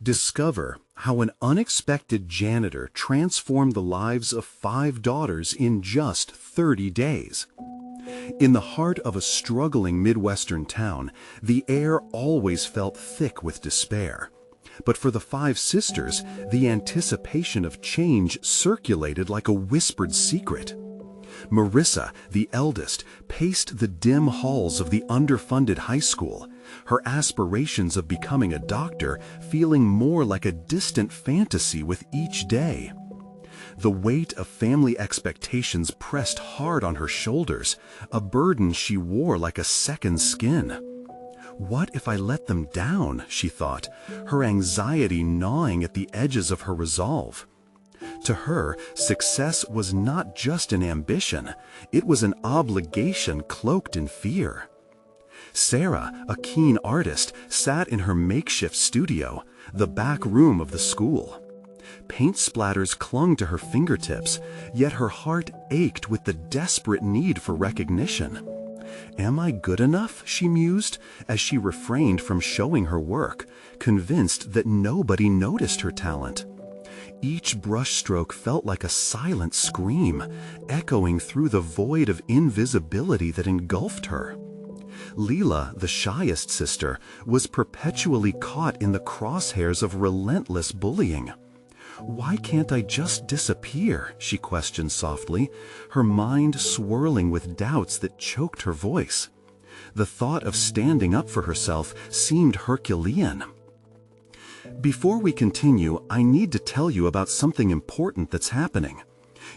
Discover how an unexpected janitor transformed the lives of 5 daughters in just 30 days. In the heart of a struggling Midwestern town, the air always felt thick with despair. But for the 5 sisters, the anticipation of change circulated like a whispered secret. Marissa, the eldest, paced the dim halls of the underfunded high school, her aspirations of becoming a doctor feeling more like a distant fantasy with each day. The weight of family expectations pressed hard on her shoulders, a burden she wore like a second skin. What if I let them down, she thought, her anxiety gnawing at the edges of her resolve. To her, success was not just an ambition, it was an obligation cloaked in fear. Sarah, a keen artist, sat in her makeshift studio, the back room of the school. Paint splatters clung to her fingertips, yet her heart ached with the desperate need for recognition. "Am I good enough?" she mused, as she refrained from showing her work, convinced that nobody noticed her talent. Each brushstroke felt like a silent scream, echoing through the void of invisibility that engulfed her. Leela, the shyest sister, was perpetually caught in the crosshairs of relentless bullying. "Why can't I just disappear?" she questioned softly, her mind swirling with doubts that choked her voice. The thought of standing up for herself seemed Herculean. Before we continue, I need to tell you about something important that's happening.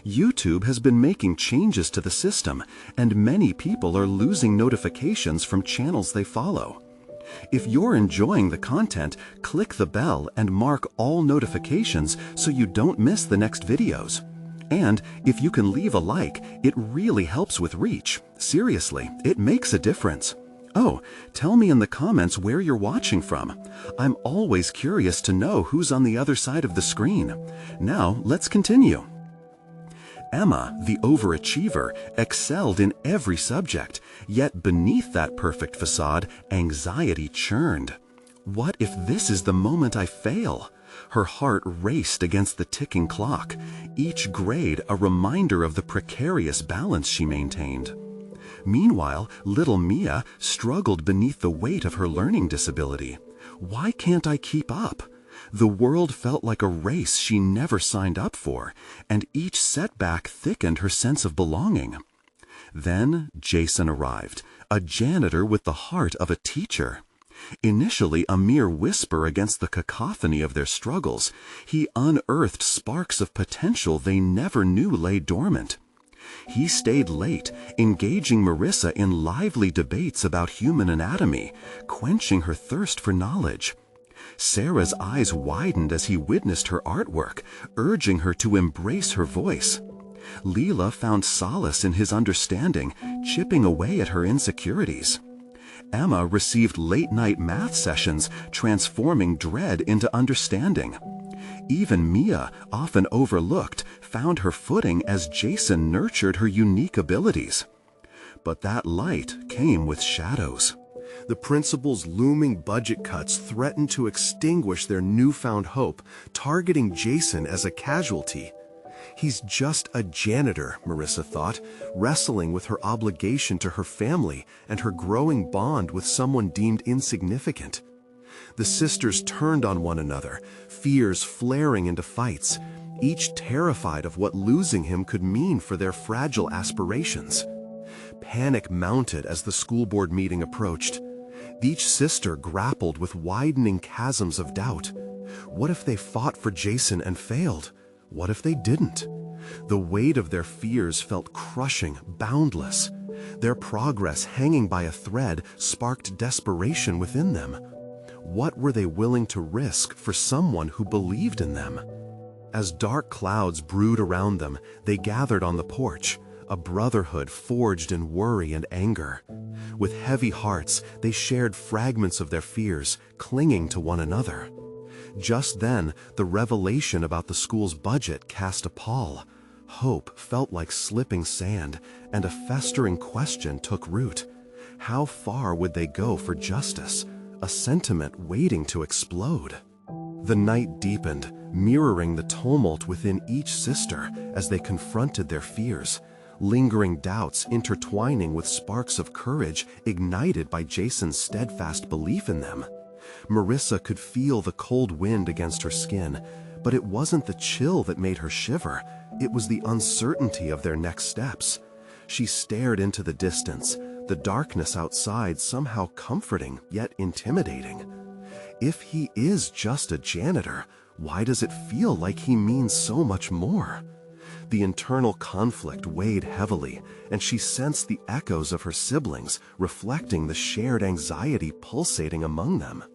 YouTube has been making changes to the system, and many people are losing notifications from channels they follow. If you're enjoying the content, click the bell and mark all notifications so you don't miss the next videos. And if you can leave a like, it really helps with reach. Seriously, it makes a difference. Oh, tell me in the comments where you're watching from. I'm always curious to know who's on the other side of the screen. Now, let's continue. Emma, the overachiever, excelled in every subject, yet beneath that perfect facade, anxiety churned. What if this is the moment I fail? Her heart raced against the ticking clock, each grade a reminder of the precarious balance she maintained. Meanwhile, little Mia struggled beneath the weight of her learning disability. Why can't I keep up? The world felt like a race she never signed up for, and each setback thickened her sense of belonging. Then Jason arrived, a janitor with the heart of a teacher. Initially a mere whisper against the cacophony of their struggles, he unearthed sparks of potential they never knew lay dormant. He stayed late, engaging Marissa in lively debates about human anatomy, quenching her thirst for knowledge. Sarah's eyes widened as he witnessed her artwork, urging her to embrace her voice. Leela found solace in his understanding, chipping away at her insecurities. Emma received late-night math sessions, transforming dread into understanding. Even Mia, often overlooked, found her footing as Jason nurtured her unique abilities. But that light came with shadows. The principal's looming budget cuts threatened to extinguish their newfound hope, targeting Jason as a casualty. He's just a janitor, Marissa thought, wrestling with her obligation to her family and her growing bond with someone deemed insignificant. The sisters turned on one another, fears flaring into fights, each terrified of what losing him could mean for their fragile aspirations. Panic mounted as the school board meeting approached. Each sister grappled with widening chasms of doubt. What if they fought for Jason and failed? What if they didn't? The weight of their fears felt crushing, boundless. Their progress hanging by a thread sparked desperation within them. What were they willing to risk for someone who believed in them? As dark clouds brewed around them, they gathered on the porch, a brotherhood forged in worry and anger. With heavy hearts, they shared fragments of their fears, clinging to one another. Just then, the revelation about the school's budget cast a pall. Hope felt like slipping sand, and a festering question took root. How far would they go for justice? A sentiment waiting to explode. The night deepened, mirroring the tumult within each sister as they confronted their fears, lingering doubts intertwining with sparks of courage ignited by Jason's steadfast belief in them. Marissa could feel the cold wind against her skin, but it wasn't the chill that made her shiver, it was the uncertainty of their next steps. She stared into the distance, the darkness outside somehow comforting yet intimidating. If he is just a janitor, why does it feel like he means so much more? The internal conflict weighed heavily, and she sensed the echoes of her siblings, reflecting the shared anxiety pulsating among them.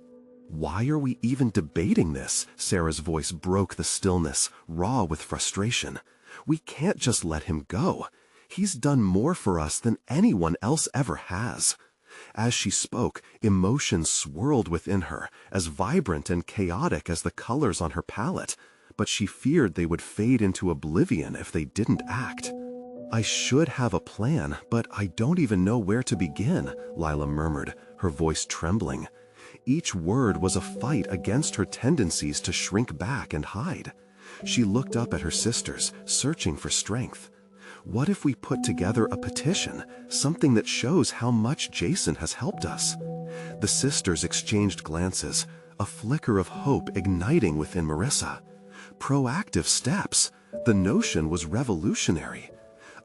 "Why are we even debating this?" Sarah's voice broke the stillness, raw with frustration. "We can't just let him go. He's done more for us than anyone else ever has." As she spoke, emotions swirled within her, as vibrant and chaotic as the colors on her palette, but she feared they would fade into oblivion if they didn't act. "I should have a plan, but I don't even know where to begin," Lila murmured, her voice trembling. Each word was a fight against her tendencies to shrink back and hide. She looked up at her sisters, searching for strength. What if we put together a petition, something that shows how much Jason has helped us? The sisters exchanged glances, a flicker of hope igniting within Marissa. Proactive steps. The notion was revolutionary.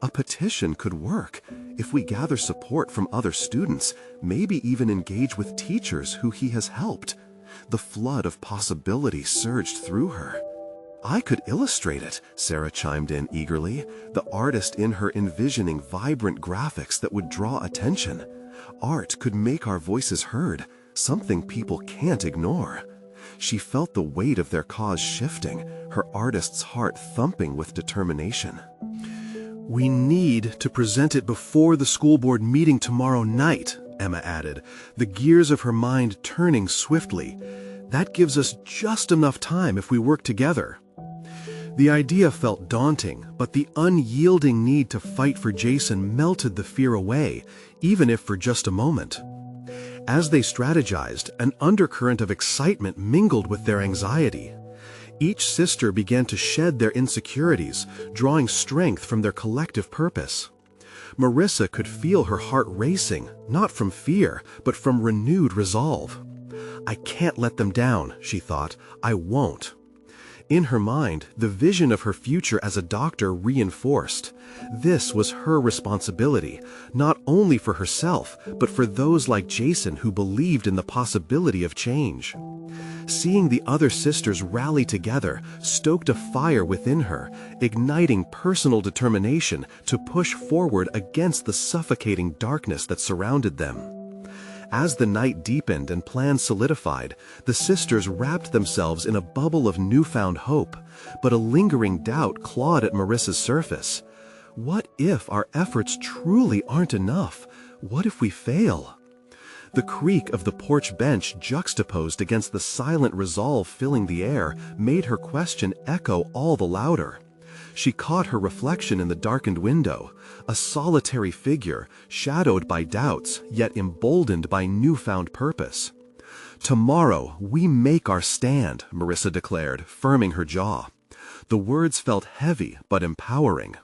A petition could work if we gather support from other students, maybe even engage with teachers who he has helped. The flood of possibility surged through her. "I could illustrate it," Sarah chimed in eagerly, the artist in her envisioning vibrant graphics that would draw attention. Art could make our voices heard, something people can't ignore. She felt the weight of their cause shifting, her artist's heart thumping with determination. "We need to present it before the school board meeting tomorrow night," Emma added, the gears of her mind turning swiftly. "That gives us just enough time if we work together." The idea felt daunting, but the unyielding need to fight for Jason melted the fear away, even if for just a moment. As they strategized, an undercurrent of excitement mingled with their anxiety. Each sister began to shed their insecurities, drawing strength from their collective purpose. Marissa could feel her heart racing, not from fear, but from renewed resolve. "I can't let them down," she thought. "I won't." In her mind, the vision of her future as a doctor reinforced. This was her responsibility, not only for herself, but for those like Jason who believed in the possibility of change. Seeing the other sisters rally together stoked a fire within her, igniting personal determination to push forward against the suffocating darkness that surrounded them. As the night deepened and plans solidified, the sisters wrapped themselves in a bubble of newfound hope, but a lingering doubt clawed at Marissa's surface. What if our efforts truly aren't enough? What if we fail? The creak of the porch bench juxtaposed against the silent resolve filling the air made her question echo all the louder. She caught her reflection in the darkened window, a solitary figure, shadowed by doubts, yet emboldened by newfound purpose. "Tomorrow we make our stand," Marissa declared, firming her jaw. The words felt heavy but empowering.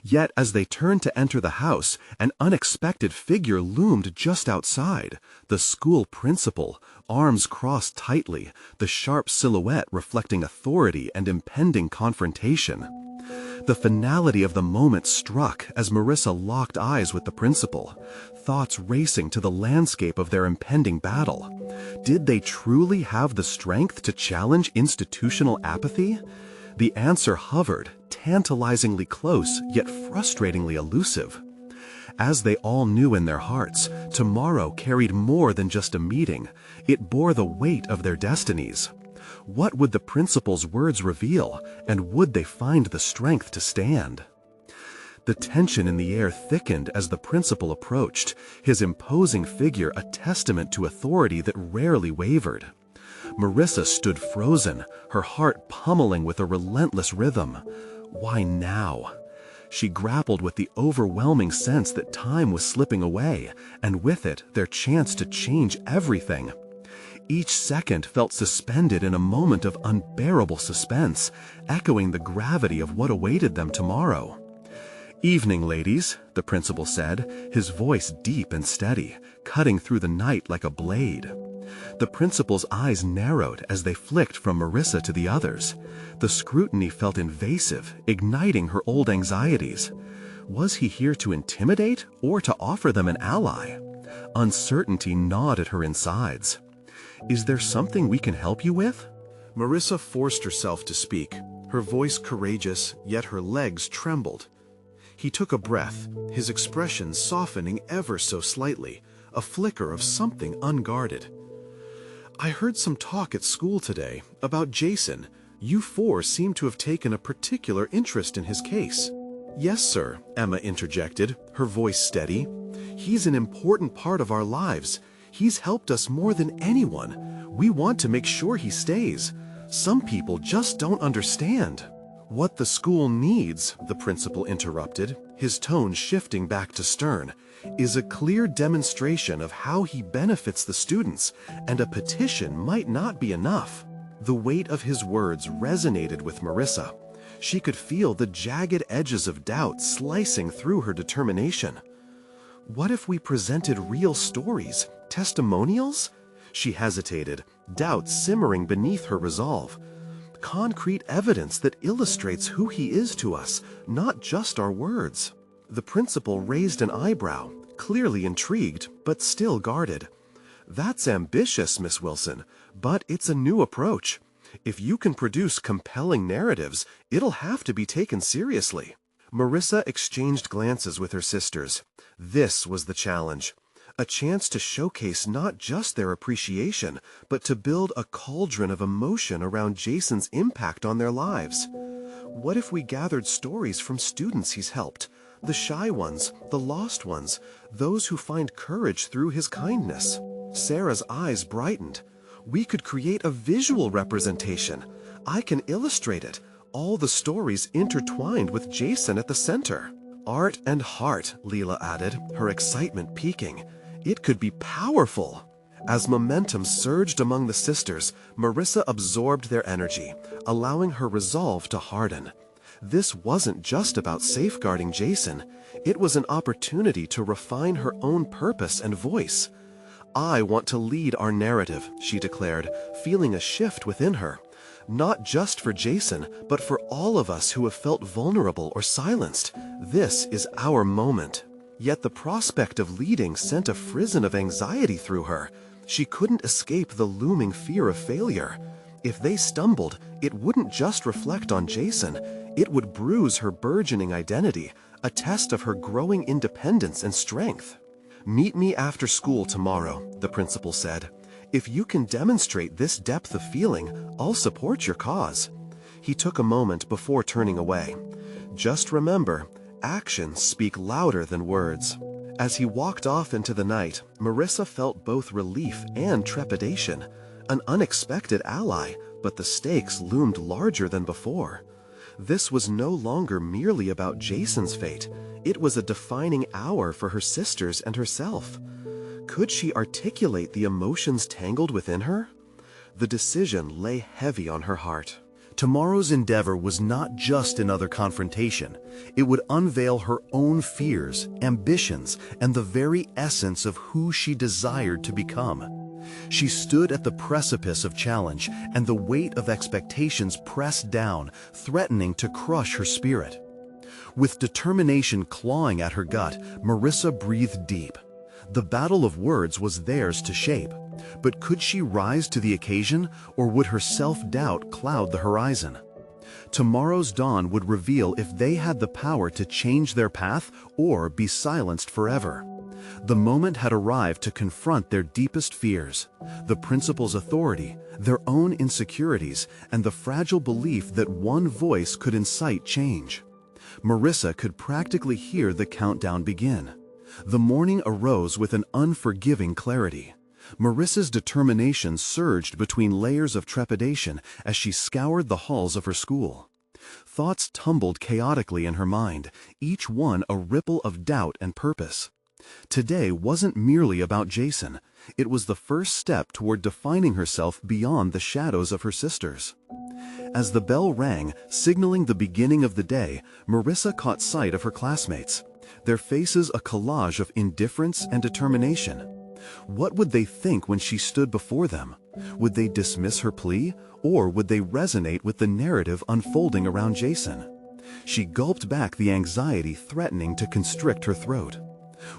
Yet as they turned to enter the house, an unexpected figure loomed just outside, the school principal, arms crossed tightly, the sharp silhouette reflecting authority and impending confrontation. The finality of the moment struck as Marissa locked eyes with the principal, thoughts racing to the landscape of their impending battle. Did they truly have the strength to challenge institutional apathy? The answer hovered, tantalizingly close yet frustratingly elusive. As they all knew in their hearts, tomorrow carried more than just a meeting. It bore the weight of their destinies. What would the principal's words reveal, and would they find the strength to stand? The tension in the air thickened as the principal approached, his imposing figure a testament to authority that rarely wavered. Marissa stood frozen, her heart pummeling with a relentless rhythm. Why now? She grappled with the overwhelming sense that time was slipping away, and with it, their chance to change everything. Each second felt suspended in a moment of unbearable suspense, echoing the gravity of what awaited them tomorrow. "Evening, ladies," the principal said, his voice deep and steady, cutting through the night like a blade. The principal's eyes narrowed as they flicked from Marissa to the others. The scrutiny felt invasive, igniting her old anxieties. Was he here to intimidate or to offer them an ally? Uncertainty gnawed at her insides. "Is there something we can help you with?" Marissa forced herself to speak, her voice courageous, yet her legs trembled. He took a breath, his expression softening ever so slightly, a flicker of something unguarded. "I heard some talk at school today about Jason. You four seem to have taken a particular interest in his case." "Yes, sir," Emma interjected, her voice steady. "He's an important part of our lives. He's helped us more than anyone. We want to make sure he stays. Some people just don't understand." "What the school needs," the principal interrupted, his tone shifting back to stern, "is a clear demonstration of how he benefits the students, and a petition might not be enough." The weight of his words resonated with Marissa. She could feel the jagged edges of doubt slicing through her determination. "What if we presented real stories, testimonials?" She hesitated, doubt simmering beneath her resolve. "Concrete evidence that illustrates who he is to us, not just our words." The principal raised an eyebrow, clearly intrigued, but still guarded. "That's ambitious, Miss Wilson, but it's a new approach. If you can produce compelling narratives, it'll have to be taken seriously." Marissa exchanged glances with her sisters. This was the challenge. A chance to showcase not just their appreciation, but to build a cauldron of emotion around Jason's impact on their lives. "What if we gathered stories from students he's helped? The shy ones, the lost ones, those who find courage through his kindness." Sarah's eyes brightened. "We could create a visual representation. I can illustrate it. All the stories intertwined with Jason at the center." "Art and heart," Leela added, her excitement peaking. "It could be powerful." As momentum surged among the sisters, Marissa absorbed their energy, allowing her resolve to harden. This wasn't just about safeguarding Jason. It was an opportunity to refine her own purpose and voice. "I want to lead our narrative," she declared, feeling a shift within her. "Not just for Jason, but for all of us who have felt vulnerable or silenced. This is our moment." Yet the prospect of leading sent a frisson of anxiety through her. She couldn't escape the looming fear of failure. If they stumbled, it wouldn't just reflect on Jason. It would bruise her burgeoning identity, a test of her growing independence and strength. "Meet me after school tomorrow," the principal said. "If you can demonstrate this depth of feeling, I'll support your cause." He took a moment before turning away. "Just remember, actions speak louder than words." As he walked off into the night, Marissa felt both relief and trepidation. An unexpected ally, but the stakes loomed larger than before. This was no longer merely about Jason's fate. It was a defining hour for her sisters and herself. Could she articulate the emotions tangled within her? The decision lay heavy on her heart. Tomorrow's endeavor was not just another confrontation. It would unveil her own fears, ambitions, and the very essence of who she desired to become. She stood at the precipice of challenge, and the weight of expectations pressed down, threatening to crush her spirit. With determination clawing at her gut, Marissa breathed deep. The battle of words was theirs to shape. But could she rise to the occasion, or would her self-doubt cloud the horizon? Tomorrow's dawn would reveal if they had the power to change their path or be silenced forever. The moment had arrived to confront their deepest fears, the principal's authority, their own insecurities, and the fragile belief that one voice could incite change. Marissa could practically hear the countdown begin. The morning arose with an unforgiving clarity. Marissa's determination surged between layers of trepidation as she scoured the halls of her school. Thoughts tumbled chaotically in her mind, each one a ripple of doubt and purpose. Today wasn't merely about Jason. It was the first step toward defining herself beyond the shadows of her sisters. As the bell rang, signaling the beginning of the day, Marissa caught sight of her classmates, their faces a collage of indifference and determination. What would they think when she stood before them? Would they dismiss her plea, or would they resonate with the narrative unfolding around Jason? She gulped back the anxiety threatening to constrict her throat.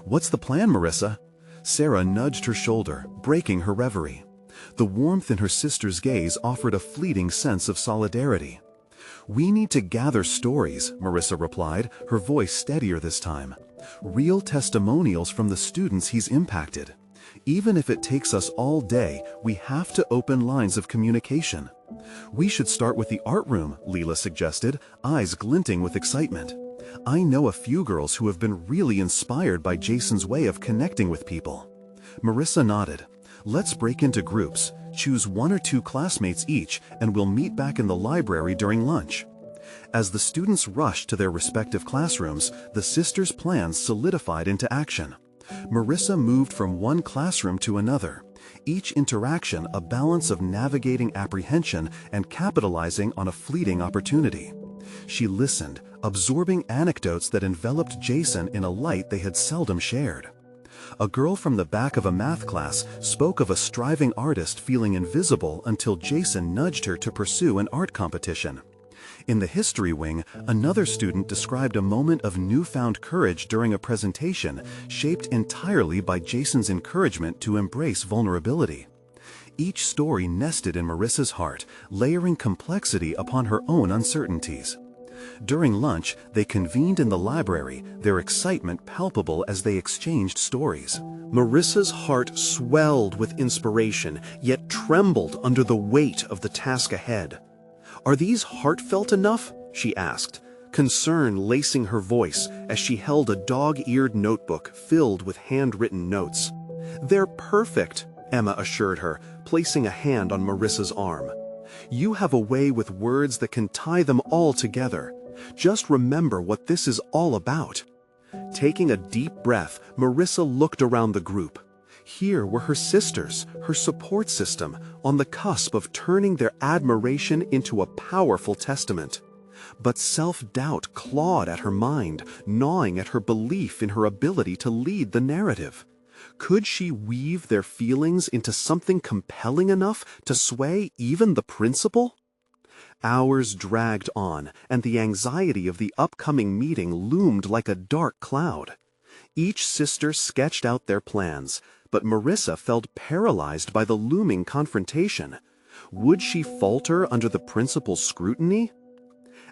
"What's the plan, Marissa?" Sarah nudged her shoulder, breaking her reverie. The warmth in her sister's gaze offered a fleeting sense of solidarity. "We need to gather stories," Marissa replied, her voice steadier this time. "Real testimonials from the students he's impacted. Even if it takes us all day, we have to open lines of communication." "We should start with the art room," Leela suggested, eyes glinting with excitement. "I know a few girls who have been really inspired by Jason's way of connecting with people." Marissa nodded. "Let's break into groups, choose 1 or 2 classmates each, and we'll meet back in the library during lunch." As the students rushed to their respective classrooms, the sisters' plans solidified into action. Marissa moved from one classroom to another, each interaction a balance of navigating apprehension and capitalizing on a fleeting opportunity. She listened, absorbing anecdotes that enveloped Jason in a light they had seldom shared. A girl from the back of a math class spoke of a striving artist feeling invisible until Jason nudged her to pursue an art competition. In the history wing, another student described a moment of newfound courage during a presentation shaped entirely by Jason's encouragement to embrace vulnerability. Each story nested in Marissa's heart, layering complexity upon her own uncertainties. During lunch, they convened in the library, their excitement palpable as they exchanged stories. Marissa's heart swelled with inspiration, yet trembled under the weight of the task ahead. "Are these heartfelt enough?" she asked, concern lacing her voice as she held a dog-eared notebook filled with handwritten notes. "They're perfect," Emma assured her, placing a hand on Marissa's arm. "You have a way with words that can tie them all together. Just remember what this is all about." Taking a deep breath, Marissa looked around the group. Here were her sisters, her support system, on the cusp of turning their admiration into a powerful testament. But self-doubt clawed at her mind, gnawing at her belief in her ability to lead the narrative. Could she weave their feelings into something compelling enough to sway even the principal? Hours dragged on, and the anxiety of the upcoming meeting loomed like a dark cloud. Each sister sketched out their plans, but Marissa felt paralyzed by the looming confrontation. Would she falter under the principal's scrutiny?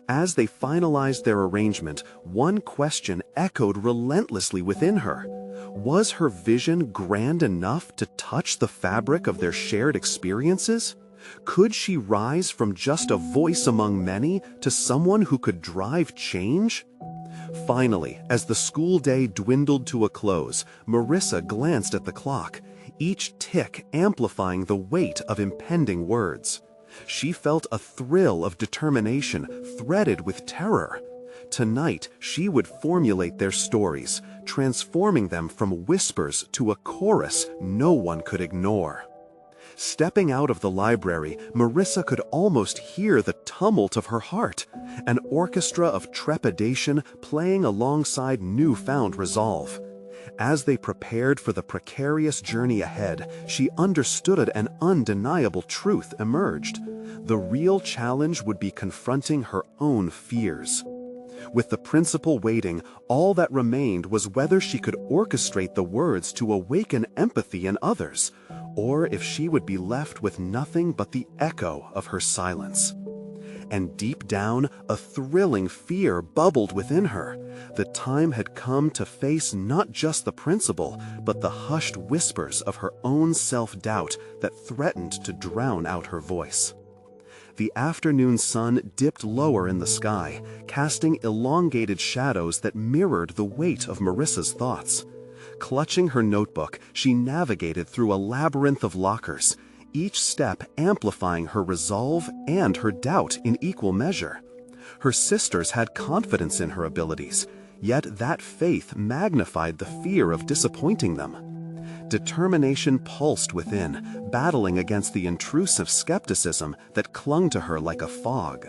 As they finalized their arrangement, one question echoed relentlessly within her. Was her vision grand enough to touch the fabric of their shared experiences? Could she rise from just a voice among many to someone who could drive change? Finally, as the school day dwindled to a close, Marissa glanced at the clock, each tick amplifying the weight of impending words. She felt a thrill of determination threaded with terror. Tonight, she would formulate their stories, transforming them from whispers to a chorus no one could ignore. Stepping out of the library, Marissa could almost hear the tumult of her heart, an orchestra of trepidation playing alongside newfound resolve. As they prepared for the precarious journey ahead, she understood an undeniable truth emerged. The real challenge would be confronting her own fears. With the principal waiting, all that remained was whether she could orchestrate the words to awaken empathy in others, or if she would be left with nothing but the echo of her silence. And deep down, a thrilling fear bubbled within her. The time had come to face not just the principal, but the hushed whispers of her own self-doubt that threatened to drown out her voice. The afternoon sun dipped lower in the sky, casting elongated shadows that mirrored the weight of Marissa's thoughts. Clutching her notebook, she navigated through a labyrinth of lockers, each step amplifying her resolve and her doubt in equal measure. Her sisters had confidence in her abilities, yet that faith magnified the fear of disappointing them. Determination pulsed within, battling against the intrusive skepticism that clung to her like a fog.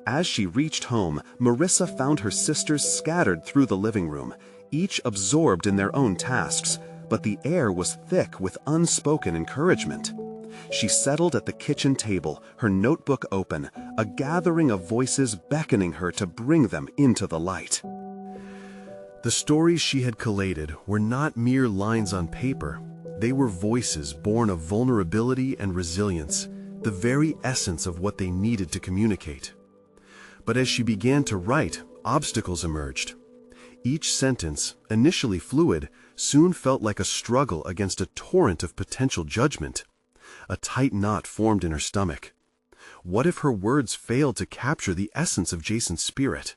As she reached home, Marissa found her sisters scattered through the living room, each absorbed in their own tasks, but the air was thick with unspoken encouragement. She settled at the kitchen table, her notebook open, a gathering of voices beckoning her to bring them into the light. The stories she had collated were not mere lines on paper. They were voices born of vulnerability and resilience, the very essence of what they needed to communicate. But as she began to write, obstacles emerged. Each sentence, initially fluid, soon felt like a struggle against a torrent of potential judgment. A tight knot formed in her stomach. What if her words failed to capture the essence of Jason's spirit?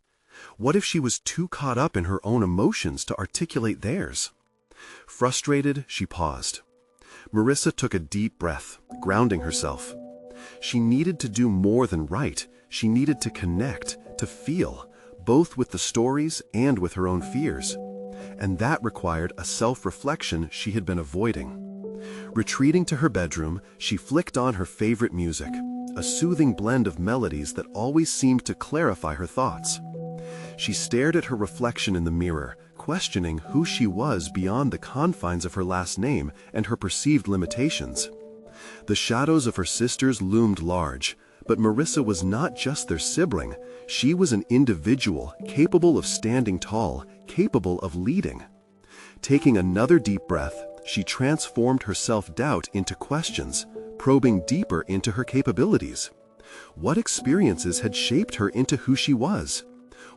What if she was too caught up in her own emotions to articulate theirs? Frustrated, she paused. Marissa took a deep breath, grounding herself. She needed to do more than write. She needed to connect, to feel, both with the stories and with her own fears. And that required a self-reflection she had been avoiding. Retreating to her bedroom, she flicked on her favorite music, a soothing blend of melodies that always seemed to clarify her thoughts. She stared at her reflection in the mirror, questioning who she was beyond the confines of her last name and her perceived limitations. The shadows of her sisters loomed large, but Marissa was not just their sibling. She was an individual capable of standing tall, capable of leading. Taking another deep breath, she transformed her self-doubt into questions, probing deeper into her capabilities. What experiences had shaped her into who she was?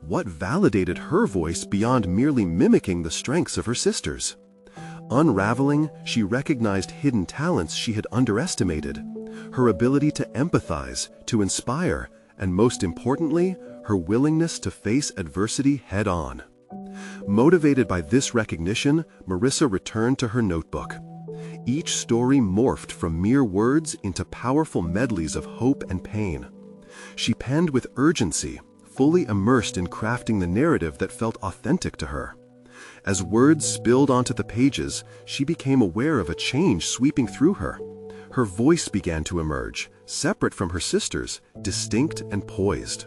What validated her voice beyond merely mimicking the strengths of her sisters? Unraveling, she recognized hidden talents she had underestimated. Her ability to empathize, to inspire, and most importantly, her willingness to face adversity head-on. Motivated by this recognition, Marissa returned to her notebook. Each story morphed from mere words into powerful medleys of hope and pain. She penned with urgency, fully immersed in crafting the narrative that felt authentic to her. As words spilled onto the pages, she became aware of a change sweeping through her. Her voice began to emerge, separate from her sisters, distinct and poised.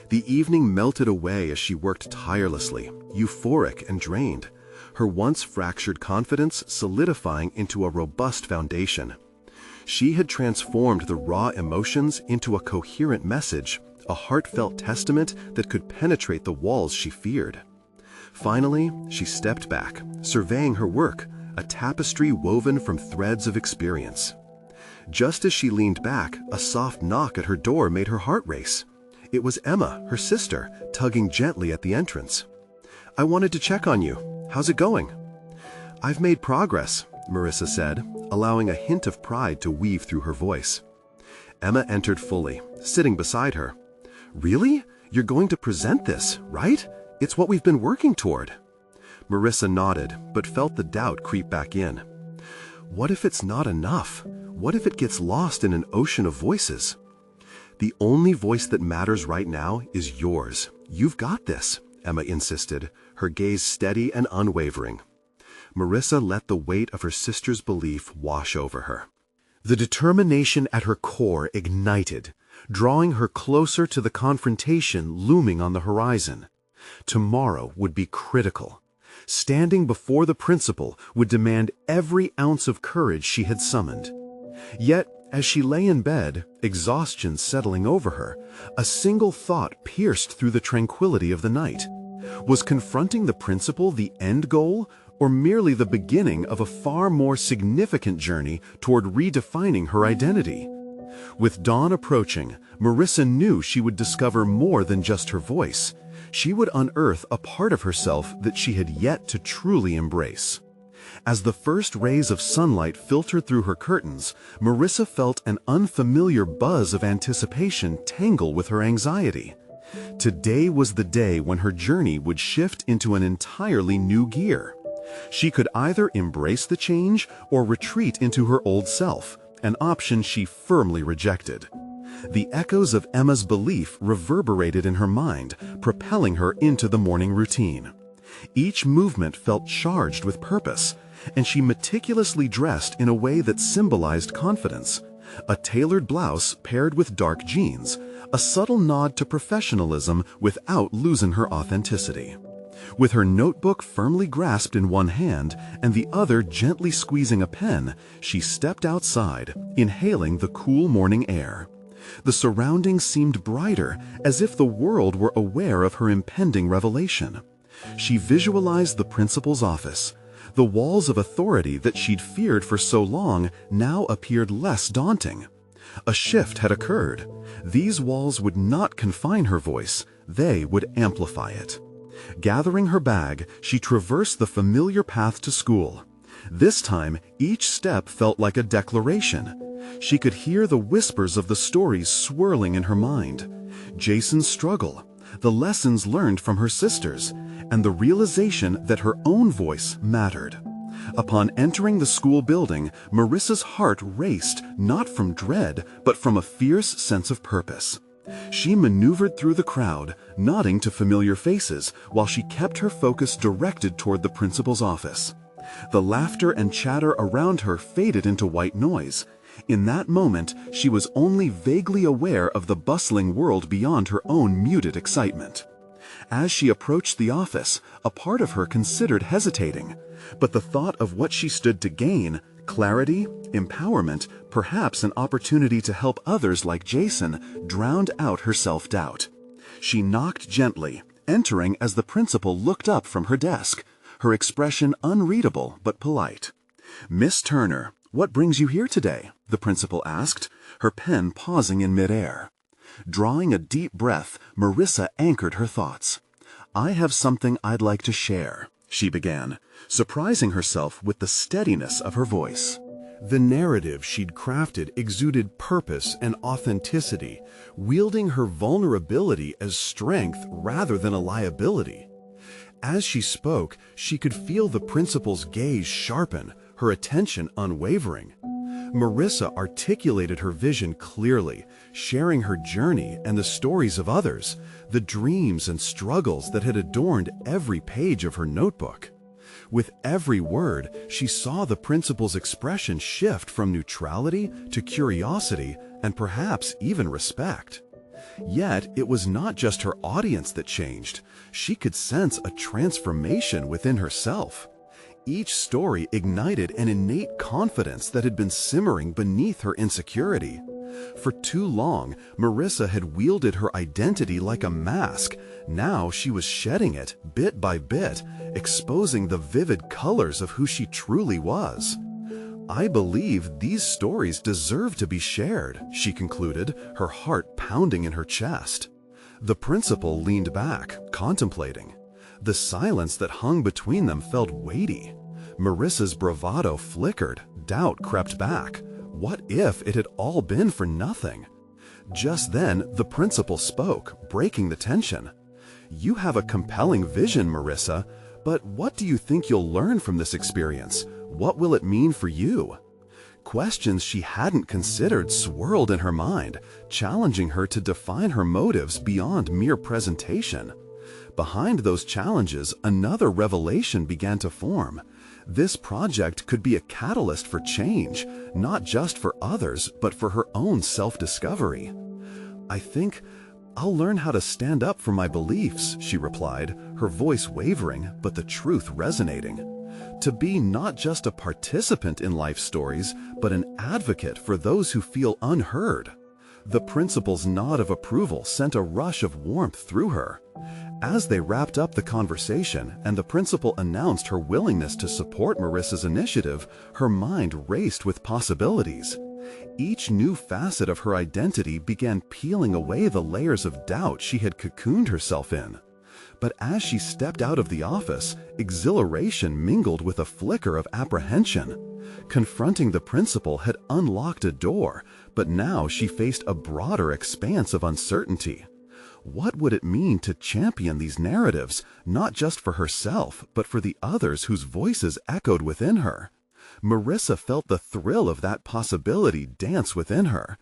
The evening melted away as she worked tirelessly, euphoric and drained, her once fractured confidence solidifying into a robust foundation. She had transformed the raw emotions into a coherent message, a heartfelt testament that could penetrate the walls she feared. Finally, she stepped back, surveying her work, a tapestry woven from threads of experience. Just as she leaned back, a soft knock at her door made her heart race. It was Emma, her sister, tugging gently at the entrance. "I wanted to check on you. How's it going?" "I've made progress," Marissa said, allowing a hint of pride to weave through her voice. Emma entered fully, sitting beside her. "Really? You're going to present this, right? It's what we've been working toward." Marissa nodded, but felt the doubt creep back in. What if it's not enough? What if it gets lost in an ocean of voices? "The only voice that matters right now is yours. You've got this," Emma insisted, her gaze steady and unwavering. Marissa let the weight of her sister's belief wash over her. The determination at her core ignited, drawing her closer to the confrontation looming on the horizon. Tomorrow would be critical. Standing before the principal would demand every ounce of courage she had summoned. Yet, as she lay in bed, exhaustion settling over her, a single thought pierced through the tranquility of the night. Was confronting the principal the end goal, or merely the beginning of a far more significant journey toward redefining her identity? With dawn approaching, Marissa knew she would discover more than just her voice. She would unearth a part of herself that she had yet to truly embrace. As the first rays of sunlight filtered through her curtains, Marissa felt an unfamiliar buzz of anticipation tangle with her anxiety. Today was the day when her journey would shift into an entirely new gear. She could either embrace the change or retreat into her old self, an option she firmly rejected. The echoes of Emma's belief reverberated in her mind, propelling her into the morning routine. Each movement felt charged with purpose, and she meticulously dressed in a way that symbolized confidence. A tailored blouse paired with dark jeans, a subtle nod to professionalism without losing her authenticity. With her notebook firmly grasped in one hand and the other gently squeezing a pen, she stepped outside, inhaling the cool morning air. The surroundings seemed brighter, as if the world were aware of her impending revelation. She visualized the principal's office. The walls of authority that she'd feared for so long now appeared less daunting. A shift had occurred. These walls would not confine her voice, they would amplify it. Gathering her bag, she traversed the familiar path to school. This time, each step felt like a declaration. She could hear the whispers of the stories swirling in her mind. Jason's struggle, the lessons learned from her sisters, and the realization that her own voice mattered. Upon entering the school building, Marissa's heart raced not from dread, but from a fierce sense of purpose. She maneuvered through the crowd, nodding to familiar faces, while she kept her focus directed toward the principal's office. The laughter and chatter around her faded into white noise. In that moment, she was only vaguely aware of the bustling world beyond her own muted excitement. As she approached the office, a part of her considered hesitating, but the thought of what she stood to gain, clarity, empowerment, perhaps an opportunity to help others like Jason, drowned out her self-doubt. She knocked gently, entering as the principal looked up from her desk, her expression unreadable but polite. "Miss Turner, what brings you here today?" the principal asked, her pen pausing in midair. Drawing a deep breath, Marissa anchored her thoughts. "I have something I'd like to share," she began, surprising herself with the steadiness of her voice. The narrative she'd crafted exuded purpose and authenticity, wielding her vulnerability as strength rather than a liability. As she spoke, she could feel the principal's gaze sharpen, her attention unwavering. Marissa articulated her vision clearly, sharing her journey and the stories of others, the dreams and struggles that had adorned every page of her notebook. With every word, she saw the principal's expression shift from neutrality to curiosity and perhaps even respect. Yet, it was not just her audience that changed. She could sense a transformation within herself. Each story ignited an innate confidence that had been simmering beneath her insecurity. For too long, Marissa had wielded her identity like a mask. Now she was shedding it, bit by bit, exposing the vivid colors of who she truly was. "I believe these stories deserve to be shared," she concluded, her heart pounding in her chest. The principal leaned back, contemplating. The silence that hung between them felt weighty. Marissa's bravado flickered, doubt crept back. What if it had all been for nothing? Just then, the principal spoke, breaking the tension. "You have a compelling vision, Marissa, but what do you think you'll learn from this experience? What will it mean for you?" Questions she hadn't considered swirled in her mind, challenging her to define her motives beyond mere presentation. Behind those challenges, another revelation began to form. This project could be a catalyst for change, not just for others, but for her own self-discovery. "I think I'll learn how to stand up for my beliefs," she replied, her voice wavering, but the truth resonating. To be not just a participant in life stories, but an advocate for those who feel unheard. The principal's nod of approval sent a rush of warmth through her. As they wrapped up the conversation and the principal announced her willingness to support Marissa's initiative, her mind raced with possibilities. Each new facet of her identity began peeling away the layers of doubt she had cocooned herself in. But as she stepped out of the office, exhilaration mingled with a flicker of apprehension. Confronting the principal had unlocked a door, but now she faced a broader expanse of uncertainty. What would it mean to champion these narratives, not just for herself, but for the others whose voices echoed within her? Marissa felt the thrill of that possibility dance within her.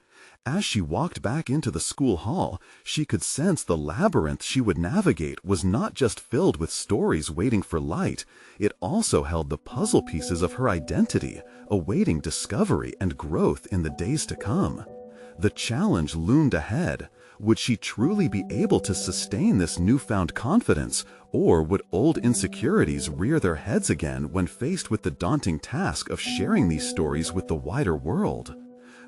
As she walked back into the school hall, she could sense the labyrinth she would navigate was not just filled with stories waiting for light, it also held the puzzle pieces of her identity, awaiting discovery and growth in the days to come. The challenge loomed ahead. Would she truly be able to sustain this newfound confidence, or would old insecurities rear their heads again when faced with the daunting task of sharing these stories with the wider world?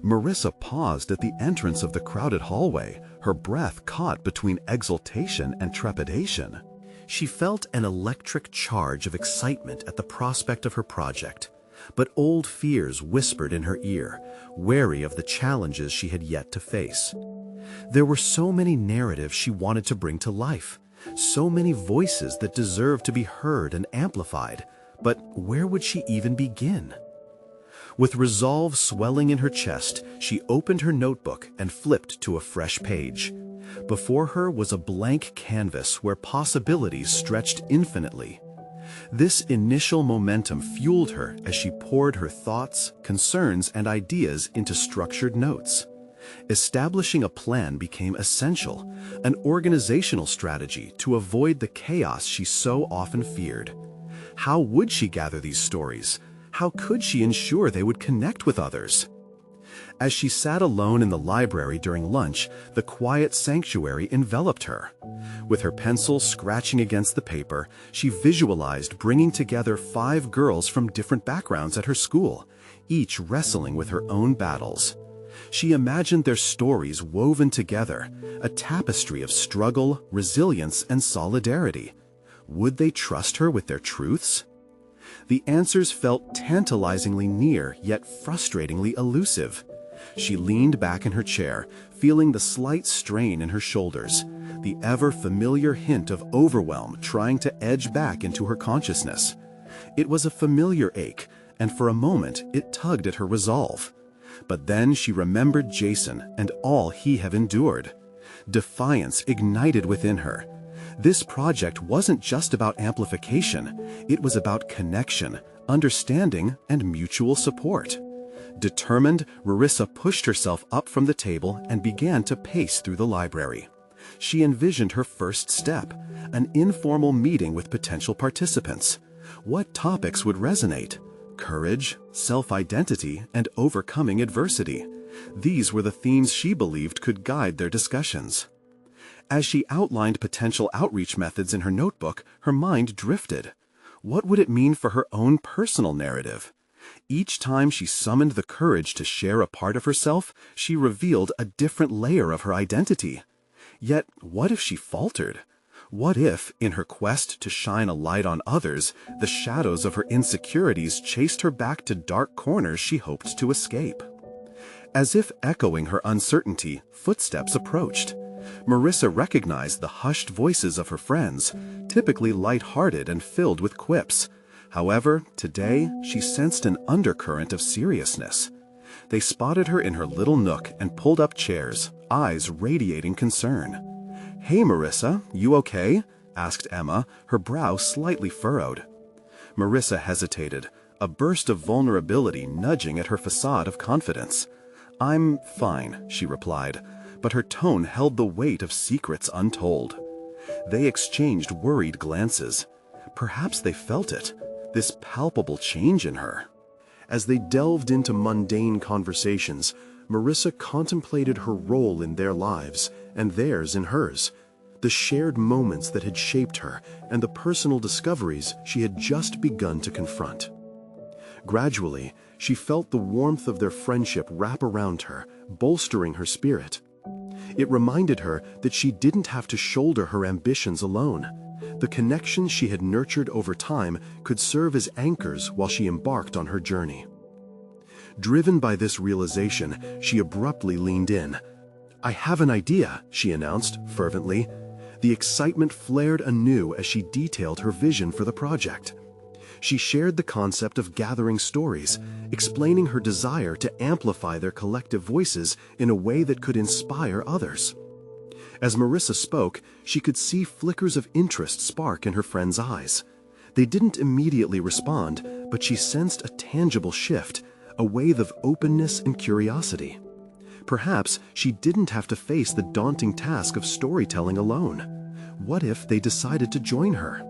Marissa paused at the entrance of the crowded hallway, her breath caught between exultation and trepidation. She felt an electric charge of excitement at the prospect of her project, but old fears whispered in her ear, wary of the challenges she had yet to face. There were so many narratives she wanted to bring to life, so many voices that deserved to be heard and amplified, but where would she even begin? With resolve swelling in her chest, she opened her notebook and flipped to a fresh page. Before her was a blank canvas where possibilities stretched infinitely. This initial momentum fueled her as she poured her thoughts, concerns, and ideas into structured notes. Establishing a plan became essential, an organizational strategy to avoid the chaos she so often feared. How would she gather these stories? How could she ensure they would connect with others? As she sat alone in the library during lunch, the quiet sanctuary enveloped her. With her pencil scratching against the paper, she visualized bringing together 5 girls from different backgrounds at her school, each wrestling with her own battles. She imagined their stories woven together, a tapestry of struggle, resilience, and solidarity. Would they trust her with their truths? The answers felt tantalizingly near, yet frustratingly elusive. She leaned back in her chair, feeling the slight strain in her shoulders, the ever-familiar hint of overwhelm trying to edge back into her consciousness. It was a familiar ache, and for a moment it tugged at her resolve. But then she remembered Jason and all he had endured. Defiance ignited within her. This project wasn't just about amplification, it was about connection, understanding, and mutual support. Determined, Marissa pushed herself up from the table and began to pace through the library. She envisioned her first step, an informal meeting with potential participants. What topics would resonate? Courage, self-identity, and overcoming adversity. These were the themes she believed could guide their discussions. As she outlined potential outreach methods in her notebook, her mind drifted. What would it mean for her own personal narrative? Each time she summoned the courage to share a part of herself, she revealed a different layer of her identity. Yet, what if she faltered? What if, in her quest to shine a light on others, the shadows of her insecurities chased her back to dark corners she hoped to escape? As if echoing her uncertainty, footsteps approached. Marissa recognized the hushed voices of her friends, typically light-hearted and filled with quips. However, today she sensed an undercurrent of seriousness. They spotted her in her little nook and pulled up chairs, eyes radiating concern. "Hey, Marissa, you okay?" asked Emma, her brow slightly furrowed. Marissa hesitated, a burst of vulnerability nudging at her facade of confidence. "I'm fine," she replied, but her tone held the weight of secrets untold. They exchanged worried glances. Perhaps they felt it, this palpable change in her. As they delved into mundane conversations, Marissa contemplated her role in their lives and theirs in hers, the shared moments that had shaped her and the personal discoveries she had just begun to confront. Gradually, she felt the warmth of their friendship wrap around her, bolstering her spirit. It reminded her that she didn't have to shoulder her ambitions alone. The connections she had nurtured over time could serve as anchors while she embarked on her journey. Driven by this realization, she abruptly leaned in. "I have an idea," she announced fervently. The excitement flared anew as she detailed her vision for the project. She shared the concept of gathering stories, explaining her desire to amplify their collective voices in a way that could inspire others. As Marissa spoke, she could see flickers of interest spark in her friends' eyes. They didn't immediately respond, but she sensed a tangible shift, a wave of openness and curiosity. Perhaps she didn't have to face the daunting task of storytelling alone. What if they decided to join her?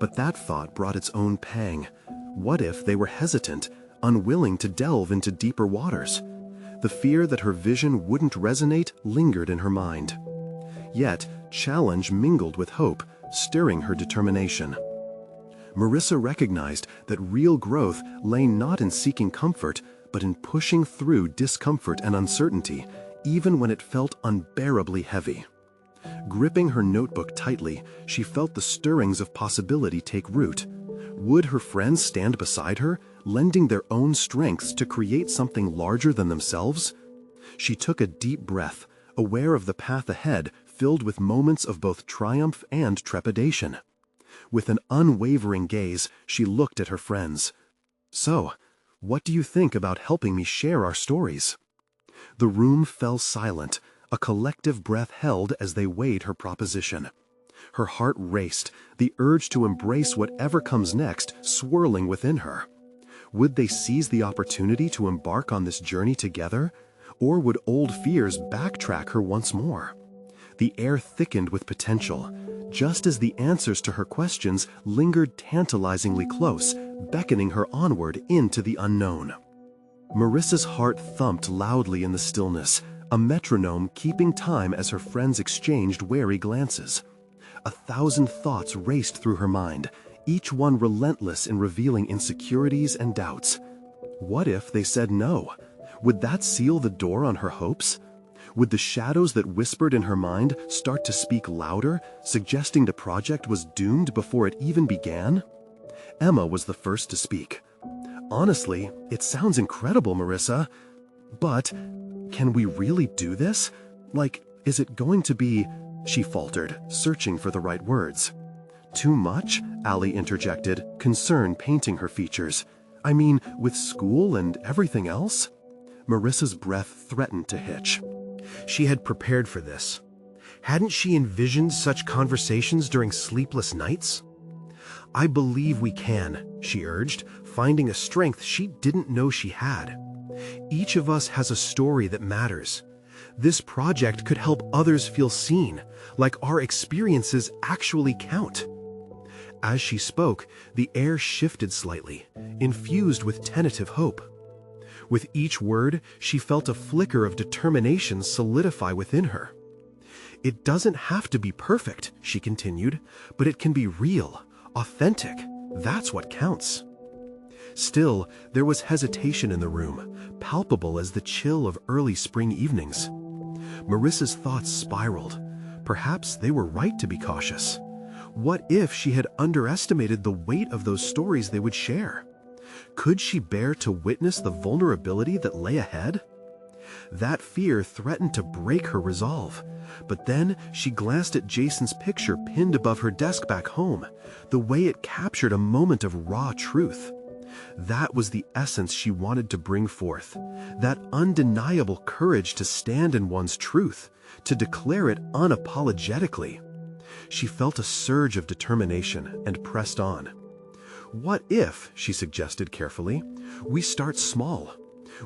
But that thought brought its own pang. What if they were hesitant, unwilling to delve into deeper waters? The fear that her vision wouldn't resonate lingered in her mind. Yet, challenge mingled with hope, stirring her determination. Marissa recognized that real growth lay not in seeking comfort, but in pushing through discomfort and uncertainty, even when it felt unbearably heavy. Gripping her notebook tightly, she felt the stirrings of possibility take root. Would her friends stand beside her, lending their own strengths to create something larger than themselves? She took a deep breath, aware of the path ahead, filled with moments of both triumph and trepidation. With an unwavering gaze, she looked at her friends. "So, what do you think about helping me share our stories?" The room fell silent, a collective breath held as they weighed her proposition. Her heart raced, the urge to embrace whatever comes next swirling within her. Would they seize the opportunity to embark on this journey together? Or would old fears backtrack her once more? The air thickened with potential, just as the answers to her questions lingered tantalizingly close, beckoning her onward into the unknown. Marissa's heart thumped loudly in the stillness, a metronome keeping time as her friends exchanged wary glances. 1,000 thoughts raced through her mind, each one relentless in revealing insecurities and doubts. What if they said no? Would that seal the door on her hopes? Would the shadows that whispered in her mind start to speak louder, suggesting the project was doomed before it even began? Emma was the first to speak. "Honestly, it sounds incredible, Marissa. But can we really do this? Like, is it going to be—" she faltered, searching for the right words. "Too much?" Allie interjected, concern painting her features. "I mean, with school and everything else?" Marissa's breath threatened to hitch. She had prepared for this. Hadn't she envisioned such conversations during sleepless nights? "I believe we can," she urged, finding a strength she didn't know she had. "Each of us has a story that matters. This project could help others feel seen, like our experiences actually count." As she spoke, the air shifted slightly, infused with tentative hope. With each word, she felt a flicker of determination solidify within her. "It doesn't have to be perfect," she continued, "but it can be real, authentic. That's what counts." Still, there was hesitation in the room, palpable as the chill of early spring evenings. Marissa's thoughts spiraled. Perhaps they were right to be cautious. What if she had underestimated the weight of those stories they would share? Could she bear to witness the vulnerability that lay ahead? That fear threatened to break her resolve. But then she glanced at Jason's picture pinned above her desk back home, the way it captured a moment of raw truth. That was the essence she wanted to bring forth, that undeniable courage to stand in one's truth, to declare it unapologetically. She felt a surge of determination and pressed on. "What if," she suggested carefully, "we start small?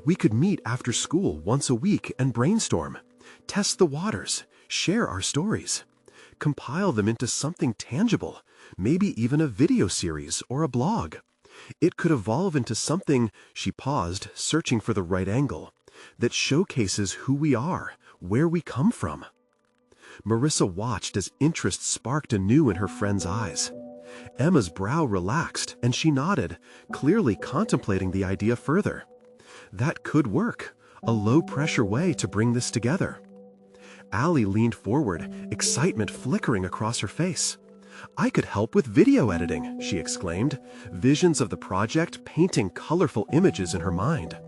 We could meet after school once a week and brainstorm, test the waters, share our stories, compile them into something tangible, maybe even a video series or a blog. It could evolve into something," she paused, searching for the right angle, "that showcases who we are, where we come from." Marissa watched as interest sparked anew in her friend's eyes. Emma's brow relaxed, and she nodded, clearly contemplating the idea further. That could work, a low-pressure way to bring this together. Allie leaned forward, excitement flickering across her face. "I could help with video editing," she exclaimed, visions of the project painting colorful images in her mind.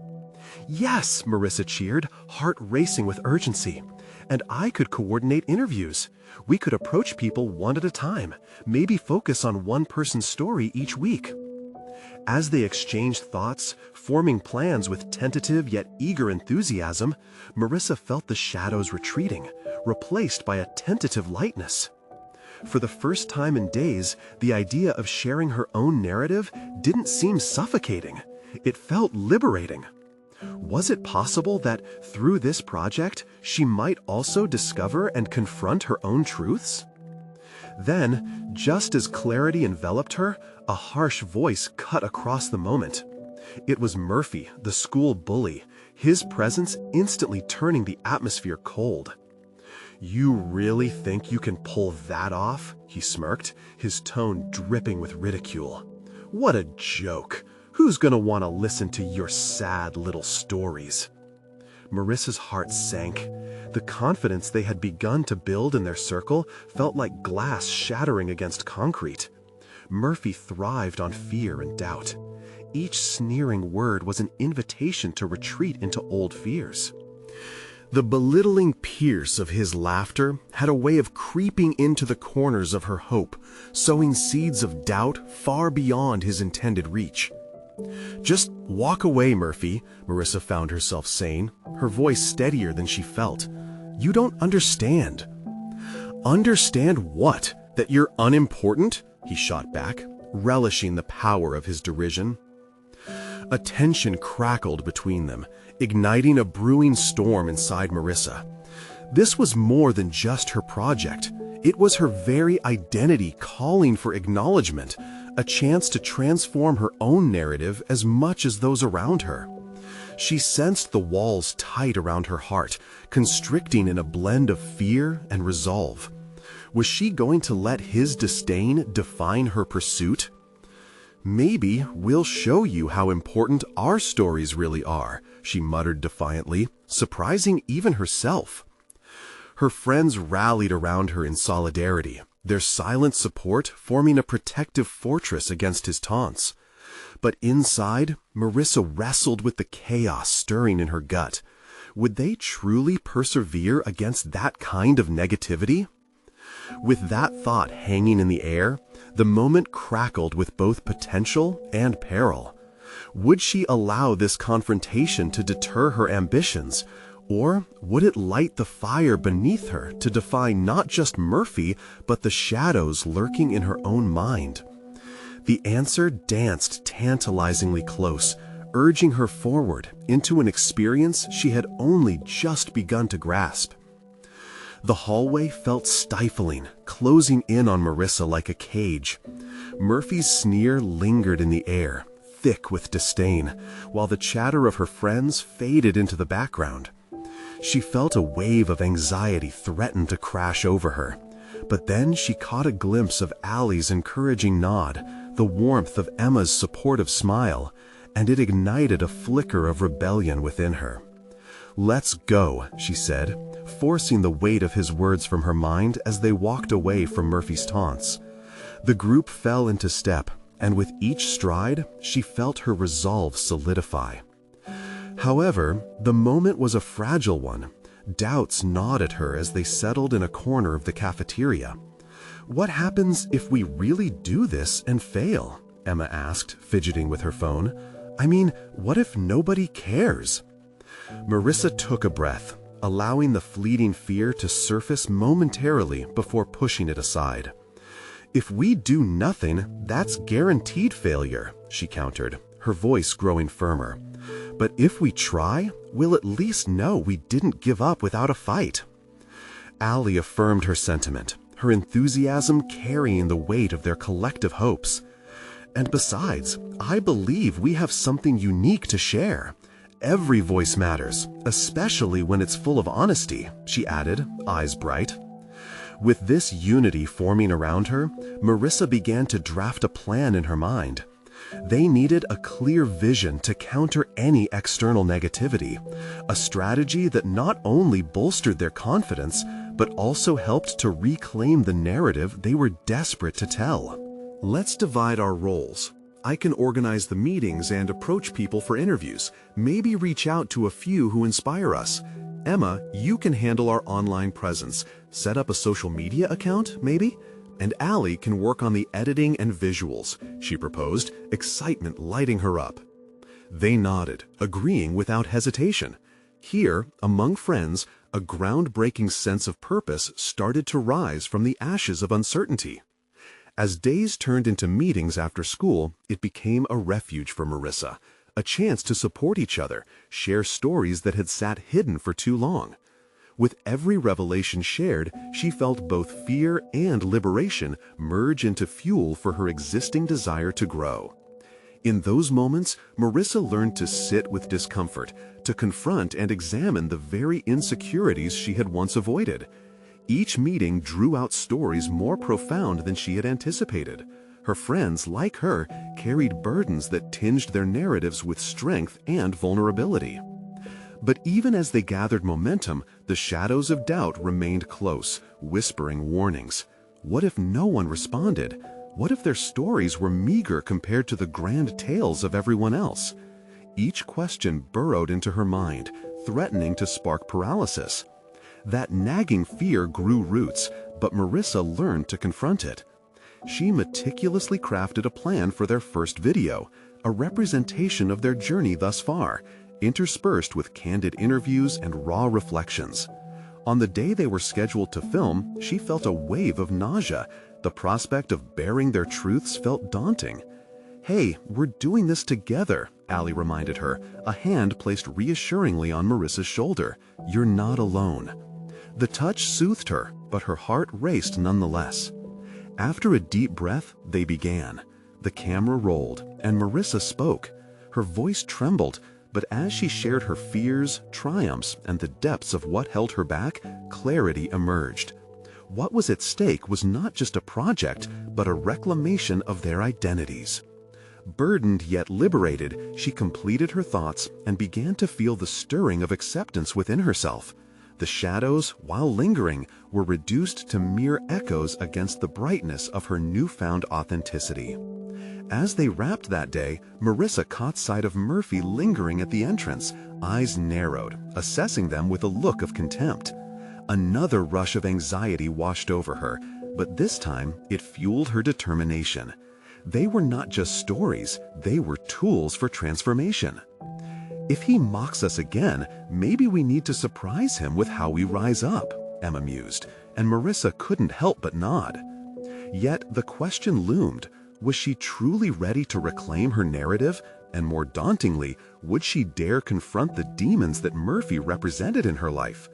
"Yes," Marissa cheered, heart racing with urgency. "And I could coordinate interviews. We could approach people one at a time, maybe focus on one person's story each week." As they exchanged thoughts, forming plans with tentative yet eager enthusiasm, Marissa felt the shadows retreating, replaced by a tentative lightness. For the first time in days, the idea of sharing her own narrative didn't seem suffocating. It felt liberating. Was it possible that through this project, she might also discover and confront her own truths? Then, just as clarity enveloped her, a harsh voice cut across the moment. It was Murphy, the school bully, his presence instantly turning the atmosphere cold. "You really think you can pull that off?" he smirked, his tone dripping with ridicule. "What a joke! Who's gonna want to listen to your sad little stories?" Marissa's heart sank. The confidence they had begun to build in their circle felt like glass shattering against concrete. Murphy thrived on fear and doubt. Each sneering word was an invitation to retreat into old fears. The belittling pierce of his laughter had a way of creeping into the corners of her hope, sowing seeds of doubt far beyond his intended reach. "Just walk away, Murphy," Marissa found herself saying, her voice steadier than she felt. "You don't understand." "Understand what? That you're unimportant?" he shot back, relishing the power of his derision. A tension crackled between them, igniting a brewing storm inside Marissa. This was more than just her project. It was her very identity calling for acknowledgement, a chance to transform her own narrative as much as those around her. She sensed the walls tight around her heart, constricting in a blend of fear and resolve. Was she going to let his disdain define her pursuit? "Maybe we'll show you how important our stories really are," she muttered defiantly, surprising even herself. Her friends rallied around her in solidarity, their silent support forming a protective fortress against his taunts. But inside, Marissa wrestled with the chaos stirring in her gut. Would they truly persevere against that kind of negativity? With that thought hanging in the air, the moment crackled with both potential and peril. Would she allow this confrontation to deter her ambitions, or would it light the fire beneath her to defy not just Murphy, but the shadows lurking in her own mind? The answer danced tantalizingly close, urging her forward into an experience she had only just begun to grasp. The hallway felt stifling, closing in on Marissa like a cage. Murphy's sneer lingered in the air, thick with disdain, while the chatter of her friends faded into the background. She felt a wave of anxiety threaten to crash over her. But then she caught a glimpse of Allie's encouraging nod, the warmth of Emma's supportive smile, and it ignited a flicker of rebellion within her. "Let's go," she said, forcing the weight of his words from her mind as they walked away from Murphy's taunts. The group fell into step, and with each stride, she felt her resolve solidify. However, the moment was a fragile one. Doubts gnawed at her as they settled in a corner of the cafeteria. "What happens if we really do this and fail?" Emma asked, fidgeting with her phone. "I mean, what if nobody cares?" Marissa took a breath, allowing the fleeting fear to surface momentarily before pushing it aside. "If we do nothing, that's guaranteed failure," she countered, her voice growing firmer. "But if we try, we'll at least know we didn't give up without a fight." Allie affirmed her sentiment, her enthusiasm carrying the weight of their collective hopes. "And besides, I believe we have something unique to share. Every voice matters, especially when it's full of honesty," she added, eyes bright. With this unity forming around her, Marissa began to draft a plan in her mind. They needed a clear vision to counter any external negativity, a strategy that not only bolstered their confidence, but also helped to reclaim the narrative they were desperate to tell. "Let's divide our roles. I can organize the meetings and approach people for interviews, maybe reach out to a few who inspire us. Emma, you can handle our online presence, set up a social media account, maybe? And Allie can work on the editing and visuals," she proposed, excitement lighting her up. They nodded, agreeing without hesitation. Here, among friends, a groundbreaking sense of purpose started to rise from the ashes of uncertainty. As days turned into meetings after school, it became a refuge for Marissa, a chance to support each other, share stories that had sat hidden for too long. With every revelation shared, she felt both fear and liberation merge into fuel for her existing desire to grow. In those moments, Marissa learned to sit with discomfort, to confront and examine the very insecurities she had once avoided. Each meeting drew out stories more profound than she had anticipated. Her friends, like her, carried burdens that tinged their narratives with strength and vulnerability. But even as they gathered momentum, the shadows of doubt remained close, whispering warnings. What if no one responded? What if their stories were meager compared to the grand tales of everyone else? Each question burrowed into her mind, threatening to spark paralysis. That nagging fear grew roots, but Marissa learned to confront it. She meticulously crafted a plan for their first video, a representation of their journey thus far, interspersed with candid interviews and raw reflections. On the day they were scheduled to film, she felt a wave of nausea. The prospect of bearing their truths felt daunting. "Hey, we're doing this together," Allie reminded her, a hand placed reassuringly on Marissa's shoulder. "You're not alone." The touch soothed her, but her heart raced nonetheless. After a deep breath, they began. The camera rolled, and Marissa spoke. Her voice trembled, but as she shared her fears, triumphs, and the depths of what held her back, clarity emerged. What was at stake was not just a project, but a reclamation of their identities. Burdened yet liberated, she completed her thoughts and began to feel the stirring of acceptance within herself. The shadows, while lingering, were reduced to mere echoes against the brightness of her newfound authenticity. As they wrapped that day, Marissa caught sight of Murphy lingering at the entrance, eyes narrowed, assessing them with a look of contempt. Another rush of anxiety washed over her, but this time it fueled her determination. They were not just stories, they were tools for transformation. "If he mocks us again, maybe we need to surprise him with how we rise up," Emma mused, and Marissa couldn't help but nod. Yet the question loomed, was she truly ready to reclaim her narrative? And more dauntingly, would she dare confront the demons that Murphy represented in her life?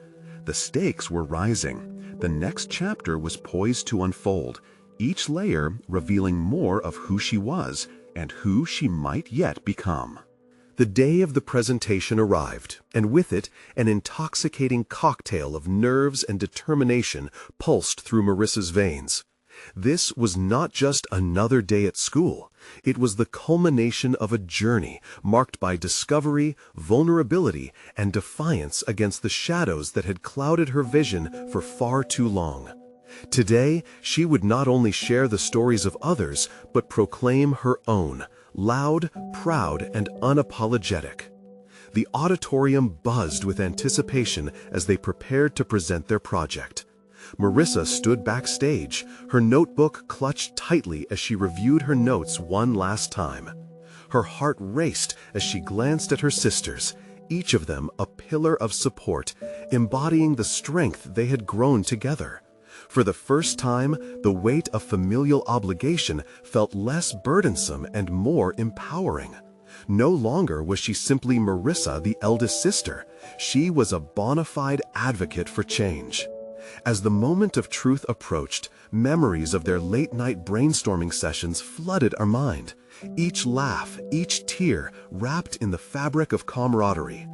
The stakes were rising. The next chapter was poised to unfold, each layer revealing more of who she was and who she might yet become. The day of the presentation arrived, and with it, an intoxicating cocktail of nerves and determination pulsed through Marissa's veins. This was not just another day at school. It was the culmination of a journey marked by discovery, vulnerability, and defiance against the shadows that had clouded her vision for far too long. Today, she would not only share the stories of others, but proclaim her own, loud, proud, and unapologetic. The auditorium buzzed with anticipation as they prepared to present their project. Marissa stood backstage, her notebook clutched tightly as she reviewed her notes one last time. Her heart raced as she glanced at her sisters, each of them a pillar of support, embodying the strength they had grown together. For the first time, the weight of familial obligation felt less burdensome and more empowering. No longer was she simply Marissa, the eldest sister. She was a bona fide advocate for change. As the moment of truth approached, memories of their late-night brainstorming sessions flooded our mind. Each laugh, each tear, wrapped in the fabric of camaraderie.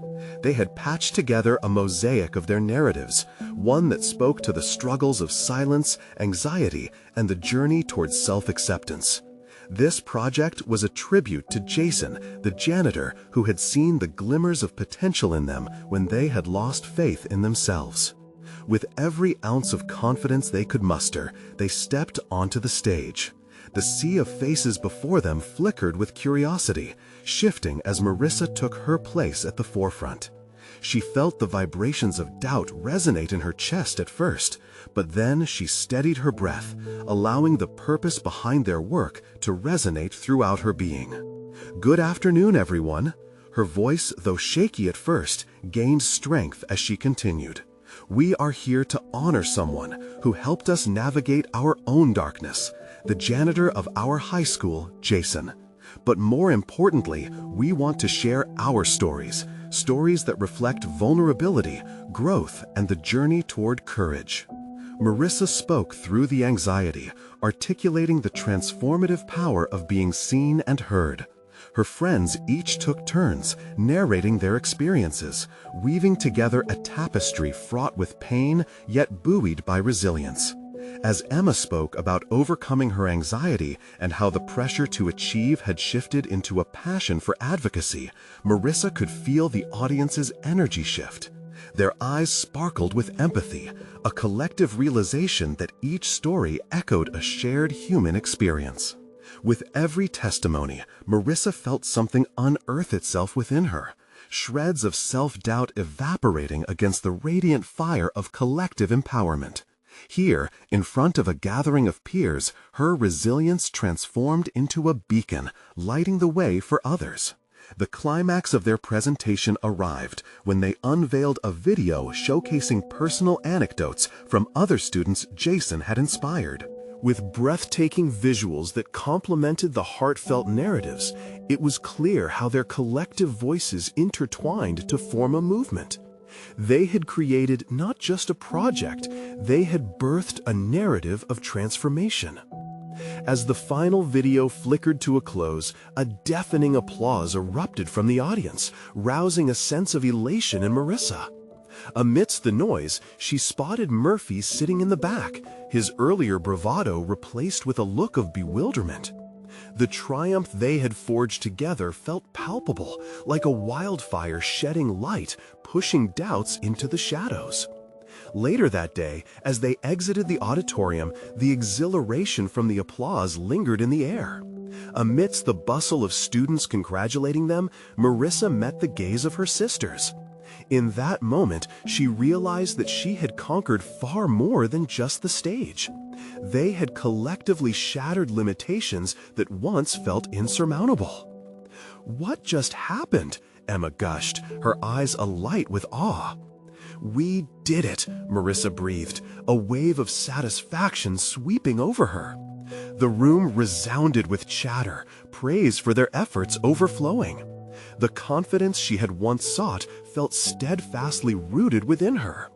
They had patched together a mosaic of their narratives, one that spoke to the struggles of silence, anxiety, and the journey towards self-acceptance. This project was a tribute to Jason, the janitor, who had seen the glimmers of potential in them when they had lost faith in themselves. With every ounce of confidence they could muster, they stepped onto the stage. The sea of faces before them flickered with curiosity, shifting as Marissa took her place at the forefront. She felt the vibrations of doubt resonate in her chest at first, but then she steadied her breath, allowing the purpose behind their work to resonate throughout her being. "Good afternoon, everyone." Her voice, though shaky at first, gained strength as she continued. "We are here to honor someone who helped us navigate our own darkness, the janitor of our high school, Jason. But more importantly, we want to share our stories, stories that reflect vulnerability, growth, and the journey toward courage. Marissa spoke through the anxiety, articulating the transformative power of being seen and heard. Her friends each took turns, narrating their experiences, weaving together a tapestry fraught with pain, yet buoyed by resilience. As Emma spoke about overcoming her anxiety and how the pressure to achieve had shifted into a passion for advocacy, Marissa could feel the audience's energy shift. Their eyes sparkled with empathy, a collective realization that each story echoed a shared human experience. With every testimony, Marissa felt something unearth itself within her, shreds of self-doubt evaporating against the radiant fire of collective empowerment. Here, in front of a gathering of peers, her resilience transformed into a beacon, lighting the way for others. The climax of their presentation arrived when they unveiled a video showcasing personal anecdotes from other students Jason had inspired. With breathtaking visuals that complemented the heartfelt narratives, it was clear how their collective voices intertwined to form a movement. They had created not just a project, they had birthed a narrative of transformation. As the final video flickered to a close, a deafening applause erupted from the audience, rousing a sense of elation in Marissa. Amidst the noise, she spotted Murphy sitting in the back, his earlier bravado replaced with a look of bewilderment. The triumph they had forged together felt palpable, like a wildfire shedding light, pushing doubts into the shadows. Later that day, as they exited the auditorium, the exhilaration from the applause lingered in the air. Amidst the bustle of students congratulating them, Marissa met the gaze of her sisters. In that moment, she realized that she had conquered far more than just the stage. They had collectively shattered limitations that once felt insurmountable. "What just happened?" Emma gushed, her eyes alight with awe. "We did it," Marissa breathed, a wave of satisfaction sweeping over her. The room resounded with chatter, praise for their efforts overflowing. The confidence she had once sought felt steadfastly rooted within her.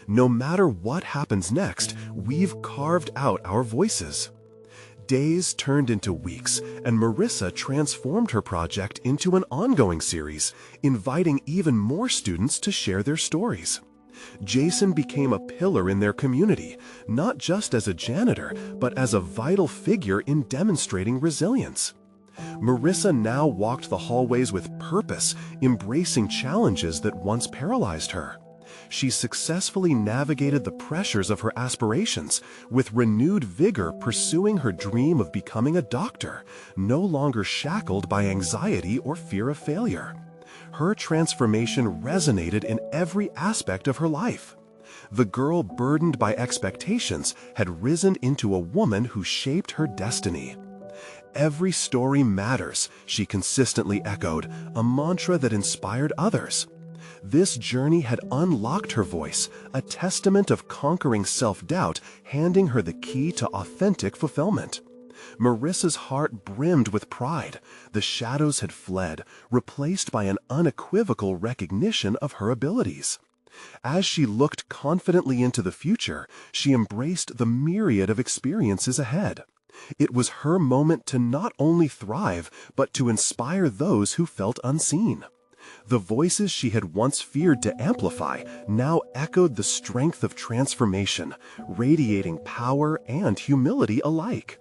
"No matter what happens next, we've carved out our voices." Days turned into weeks, and Marissa transformed her project into an ongoing series, inviting even more students to share their stories. Jason became a pillar in their community, not just as a janitor, but as a vital figure in demonstrating resilience. Marissa now walked the hallways with purpose, embracing challenges that once paralyzed her. She successfully navigated the pressures of her aspirations, with renewed vigor pursuing her dream of becoming a doctor, no longer shackled by anxiety or fear of failure. Her transformation resonated in every aspect of her life. The girl burdened by expectations had risen into a woman who shaped her destiny. "Every story matters," she consistently echoed, a mantra that inspired others. This journey had unlocked her voice, a testament of conquering self-doubt, handing her the key to authentic fulfillment. Marissa's heart brimmed with pride. The shadows had fled, replaced by an unequivocal recognition of her abilities. As she looked confidently into the future, she embraced the myriad of experiences ahead. It was her moment to not only thrive, but to inspire those who felt unseen. The voices she had once feared to amplify now echoed the strength of transformation, radiating power and humility alike.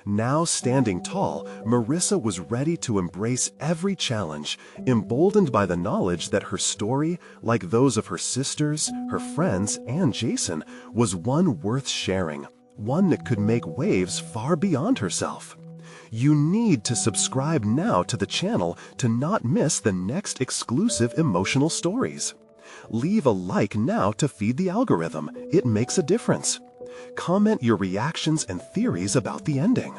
Now standing tall, Marissa was ready to embrace every challenge, emboldened by the knowledge that her story, like those of her sisters, her friends, and Jason, was one worth sharing, one that could make waves far beyond herself. You need to subscribe now to the channel to not miss the next exclusive emotional stories. Leave a like now to feed the algorithm. It makes a difference. Comment your reactions and theories about the ending.